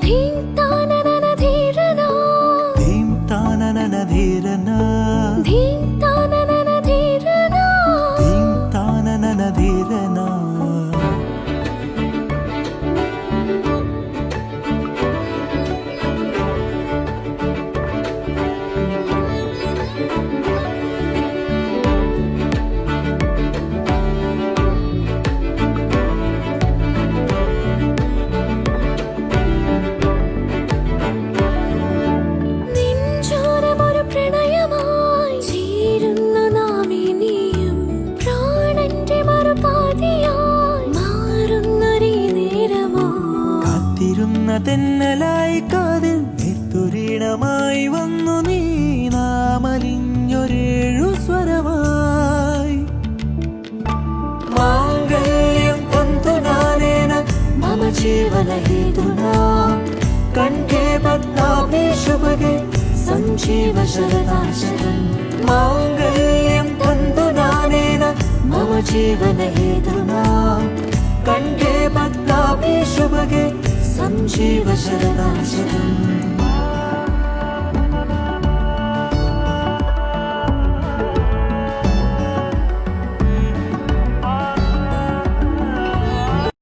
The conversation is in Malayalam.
ധീം താനനന ധീരന ധീം താനനന ധീരന തെന്നലായി കാതിൽ നെത്തുരീണമായി വന്നു നീ നാമലിഞ്ഞൊരേഴു സ്വരമായി മാംഗല്യം തന്തുനാനേന മമ ജീവന ഹേതുനാ കണ്ഠേ പദ്മാഭി ശുഭഗേ സഞ്ജീവ ശരദാശരം മാംഗല്യം തന്തുനാനേന മമ ജീവന ഹേതുനാ കണ്ഠേ പദ്മാഭി ശുഭഗേ സഞ്ജീവ ശരദാശരം